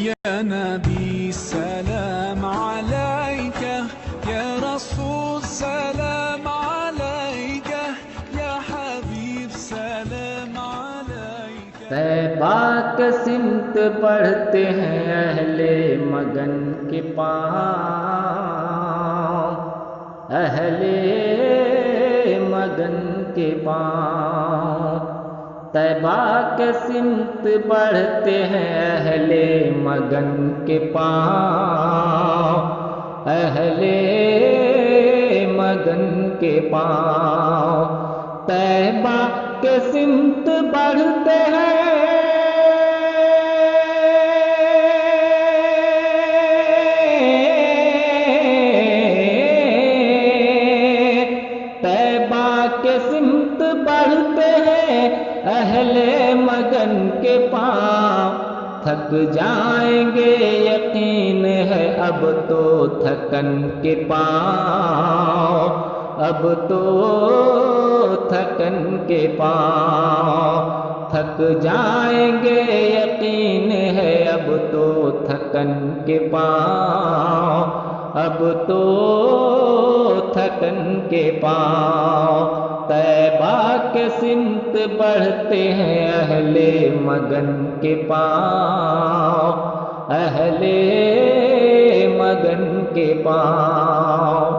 يا نبي سلام عليك، يا رسول سلام عليك، يا حبيب سلام عليك. طیبہ کے سمت بڑھتے ہیں اہل مگن کے پاؤں، اہل مگن کے پاؤں، طیبہ کے سمت بڑھتے ہیں اہل مگن کے پاؤں، اہل مگن کے پاؤں، طیبہ کے سمت بڑھتے ہیں سمت بڑھتے ہیں اہل مگن کے پاؤں، تھک جائیں گے یقین ہے اب تو تھکن کے پاؤں، اب تو تھکن کے پاؤں، تھک جائیں گے یقین ہے اب تو تھکن کے پاؤں، اب تو تھکن کے پاؤں، طیبہ کے سمت بڑھتے ہیں اہل مگن کے پاؤں، اہل مگن کے پاؤں،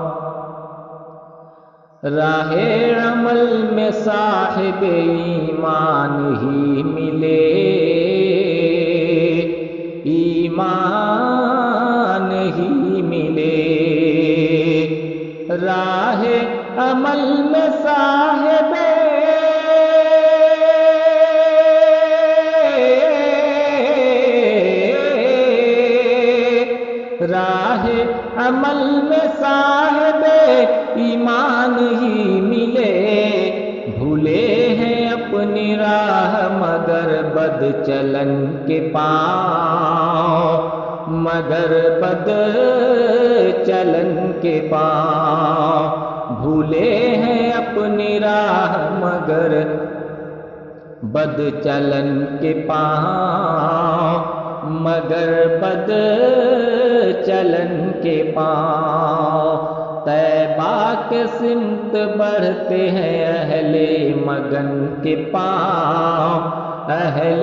راہ عمل میں صاحب ایمان ہی ملے، ایمان ہی ملے، راہ عمل میں صاحب راہ عمل میں صاحب ایمان ہی ملے، بھولے ہیں اپنی راہ مگر بد چلن کے پاؤں، مگر بد چلن کے پاؤں، بھولے ہیں اپنی راہ مگر بد چلن کے پاؤں، مگر بد چلن کے پاؤں، طیبہ کے سمت بڑھتے ہیں اہل مگن کے پاؤں، اہل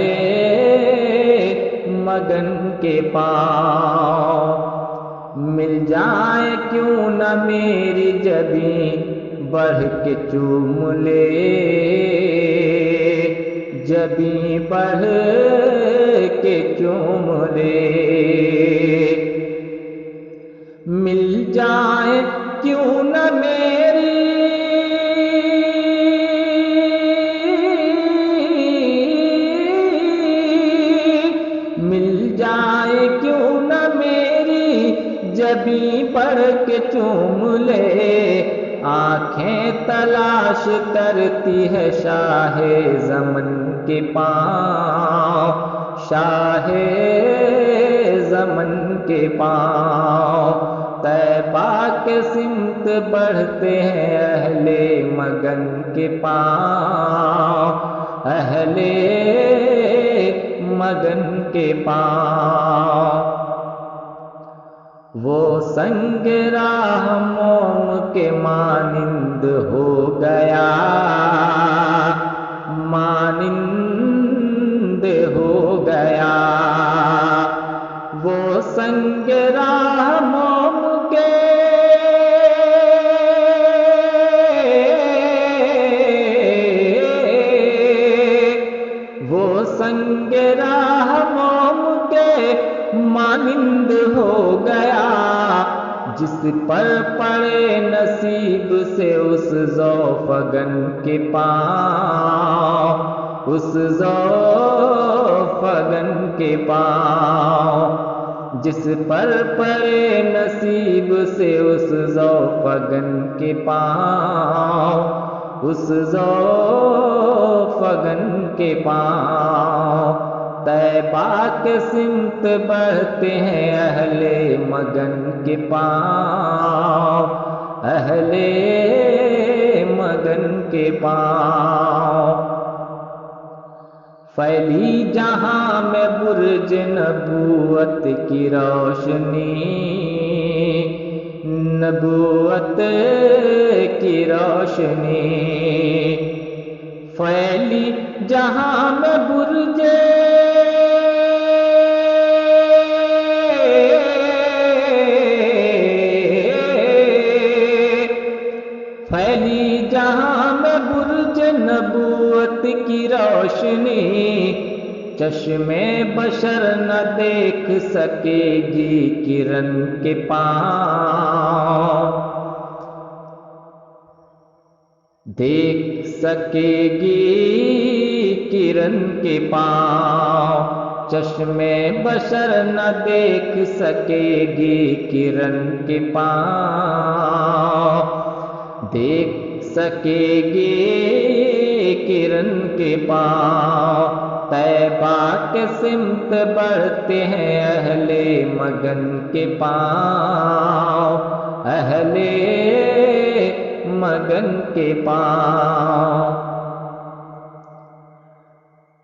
مگن کے پاؤں، مل جائے کیوں نہ میری جبیں بڑھ کے چوم لے، جبیں بڑھ کے چوم لے، مل جائے کیوں نہ میری مل جائے کیوں نہ میری جبیں بڑھ کے چوم لے، آنکھیں تلاش کرتی ہے شاہ زمن کے پاؤں، شاہ زمن کے پاؤں، طیبہ کے سمت بڑھتے ہیں اہل مگن کے پاؤں، اہل مگن کے پاؤں، وہ سنگ راہ موم کے مانند ہو گیا، مانند ہو گیا، وہ سنگ راہ موم کے وہ سنگ راہ موم کے مانند ہو گیا، جس پر پڑے نصیب سے اس ذوفگن کے پاؤں، اس ذوفگن کے پاؤں، جس پر پڑے نصیب سے اس ذوفگن کے پاؤں، اس ذوفگن کے پاؤں، طیبہ کے سمت بڑھتے ہیں اہل مگن کے پاؤں، اہل مگن کے پاؤں، پھیلی جہاں میں برج نبوت کی روشنی، نبوت کی روشنی، پھیلی جہاں میں برج پھیلی جہاں میں برج نبوت کی روشنی، چشم بشر نہ دیکھ سکے گی کرن کے پاؤں، دیکھ سکے گی کرن کے پاؤں، چشم بشر نہ دیکھ سکے گی کرن کے پاؤں، دیکھ سکے گی کرن کے پاؤں۔ طیبہ کے سمت بڑھتے ہیں اہل مگن کے پاؤں، اہل مگن کے پاؤں۔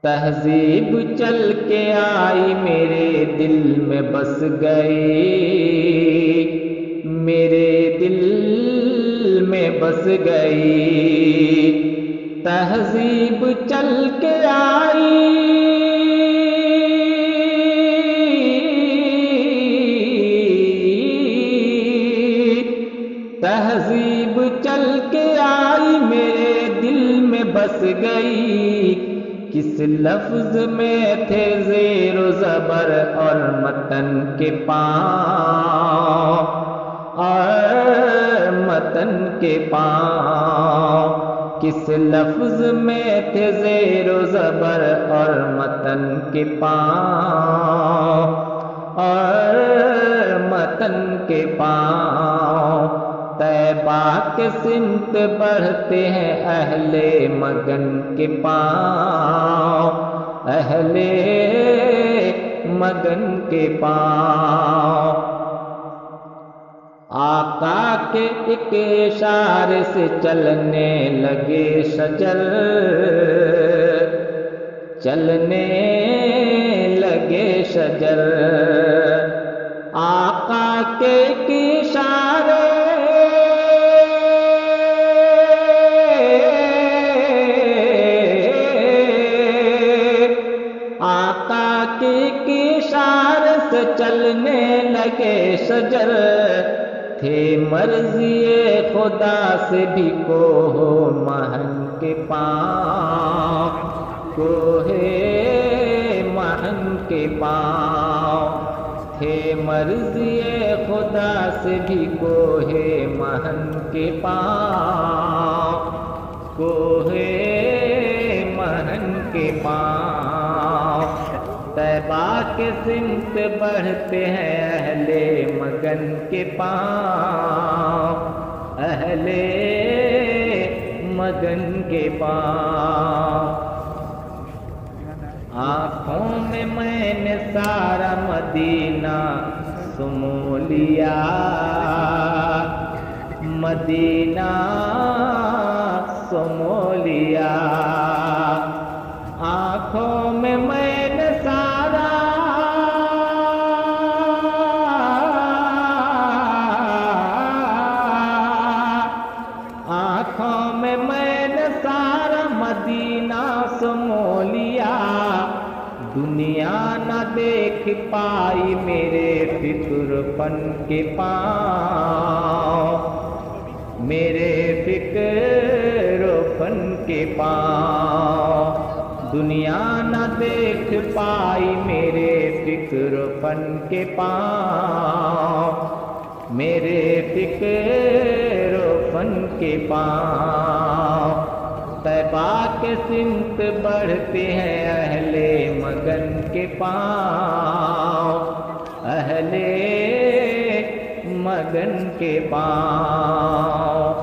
تہذیب چل کے آئی میرے دل میں بس گئی، میرے دل میں بس گئی، تہذیب چل کے آئی، تہذیب چل کے آئی میرے دل میں بس گئی، کس لفظ میں تھے زیر و زبر اور متن کے پاؤں، اور متن کے پاؤں، کس لفظ میں تھے زیر و زبر اور متن کے پاؤں، اور متن کے پاؤں۔ طیبہ کے سمت بڑھتے ہیں اہل مگن کے پاؤں، اہل مگن کے پاؤں۔ آقا کے ایک اشارے سے چلنے لگے شجر، چلنے لگے شجر، آقا کے ایک اشارے، آقا کے ایک اشارے سے چلنے لگے شجر، تھے مرضی خدا سے بھی کوہ مہن کے پاؤں، کوہ مہن کے پاؤں، تھے مرضی خدا سے بھی کوہ مہن کے پاؤں، کوہ مہن کے پاؤں۔ طیبہ کے سمت بڑھتے ہیں اہل مگن کے پاؤں، اہل مگن کے پاؤں۔ آنکھوں میں میں نے سارا مدینہ سمو لیا، مدینہ سمو لیا، آنکھوں میں میں نے سارا، آنکھوں میں میں نے سارا مدینہ سمو لیا، دنیا نہ دیکھ پائی میرے فکر پن کے پاؤں، میرے فکر پن کے پاؤں، دنیا نہ دیکھ پائی میرے فکر پن کے پاؤں، میرے فکر پن کے پاؤں۔ طیبہ کے سمت بڑھتے ہیں اہل مگن کے پاؤں، اہل مگن کے پاؤں۔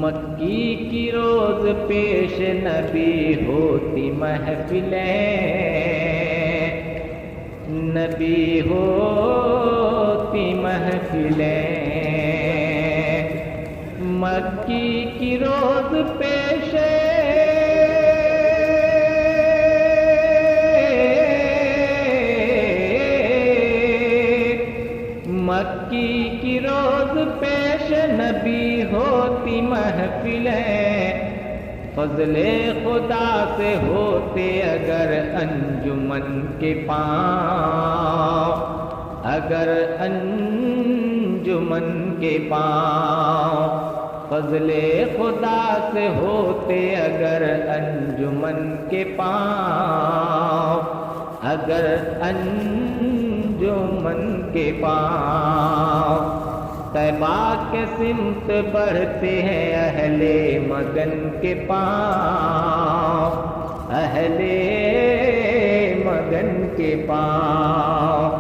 مکی کی روز پیش نبی ہوتی محفلیں، نبی ہوتی محفلیں، مکی کی روز پیش ہوتی محفلیں، فضل خدا سے ہوتے اگر انجمن کے پاؤں، اگر انجمن کے پاؤں، فضل خدا سے ہوتے اگر انجمن کے پاؤں، اگر انجمن کے پاؤں، طیبہ کے سمت بڑھتے ہیں اہل مگن کے پاؤں، اہل مگن کے پاؤں،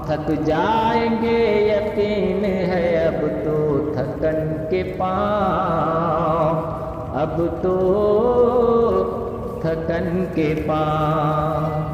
تھک جائیں گے یقین ہے اب تو تھکن کے پاؤں، اب تو تھکن کے پاؤں۔